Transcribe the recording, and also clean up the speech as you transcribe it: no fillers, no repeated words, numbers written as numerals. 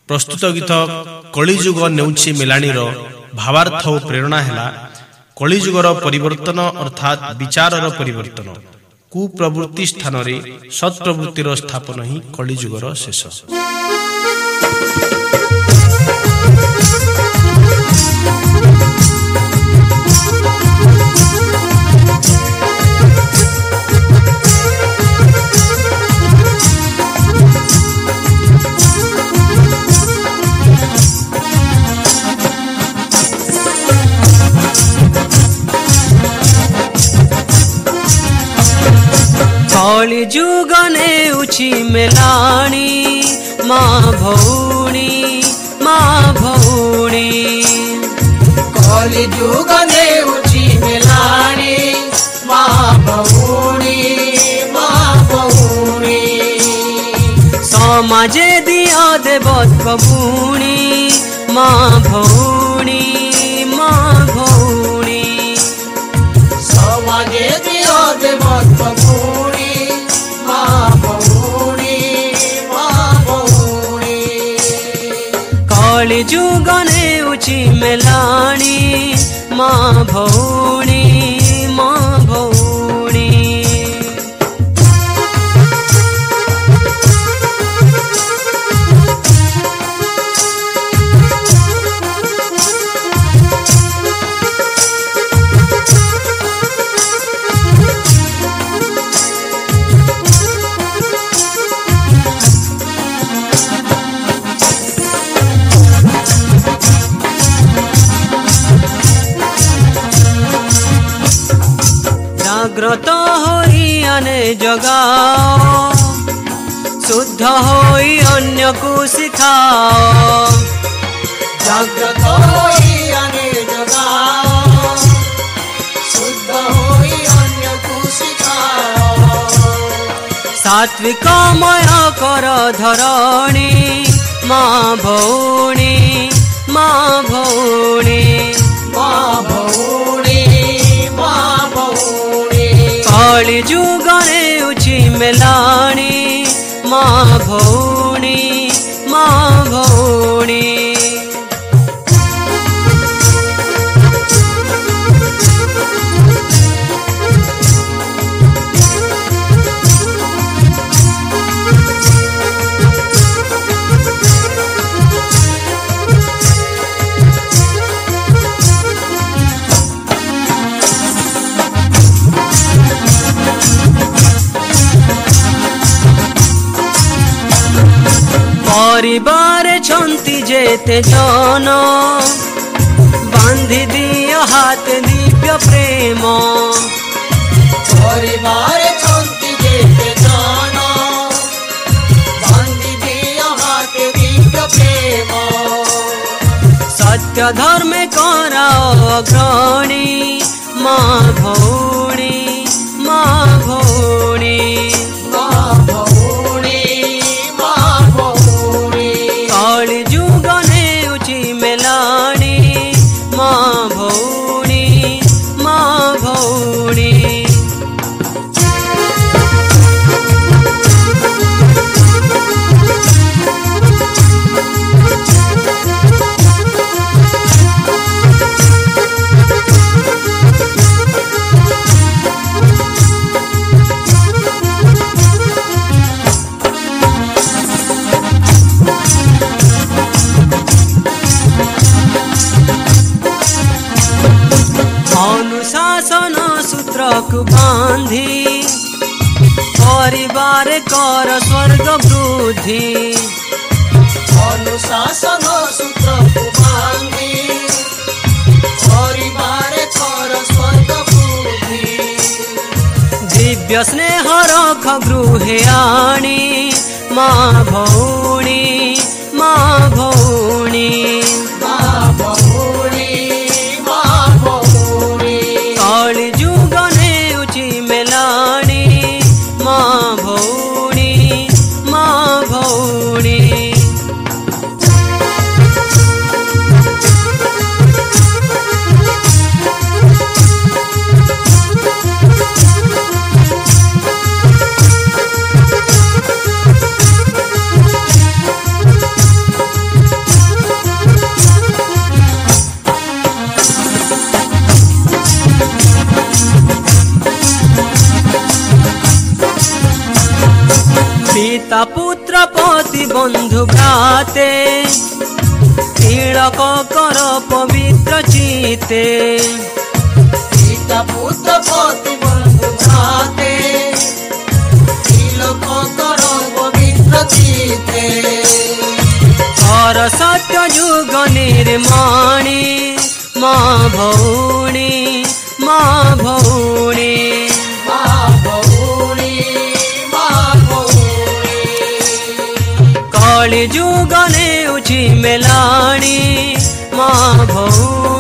प्रस्तुत गीत कलिजुग नेउछि मिलाणीर भावार्थ और प्रेरणा है कलिजुगर परिवर्तन अर्थात विचारर परिवर्तन कुप्रवृत्ति स्थान रे सत्प्रवृत्तिर स्थापन ही कलिजुगर शेष। कलिजुग नेउछि मेलाणी माँ भौणी कलिजुग नेउछि मेलाणी माँ भौणी समाजे दिया देवत्व भूणी माँ भौणी समाजे दिया देवत्व भूणी कलिजुग नेउछि मेलाणी माँ भौणी जाग्रत होई अने जगाओ शुद्ध होई अन्य को सिखाओ जाग्रत होई अने जगाओ शुद्ध होई अन्य को सिखाओ सात्विकमय कर धरणी माँ भौणी कलिजुग नेउछि मेलाणी माँ भौणी परिवार छंती जेते जन बांधी दियो हाथ दिव्य प्रेम परिवार छंती जेते जन बांधी दियो हाथ दिव्य प्रेम सत्य धर्म कराओ अग्रणी माँ भौणी कलिजुग नेउछि मेलाणी माँ भौणी अनुशासन सूत्र को बांधी परिवार कर स्वर्ग वृद्धि अनुशासन सूत्र को बांधी परिवार कर स्वर्ग वृद्धि दिव्य स्नेह रख गृहे आणी माँ भौणी कलिजुग नेउछि मेलाणी माँ भौणी पिता पुत्र पति बंधु भ्राते तिलक कर पवित्र चिते पिता पुत्र पति बंधु भ्राते तिलक कर पवित्र चिते कर सत्य युग निर्माणी माँ भौणी माँ भौणी कली जुग नेउछि मेलाणी माँ भौणी।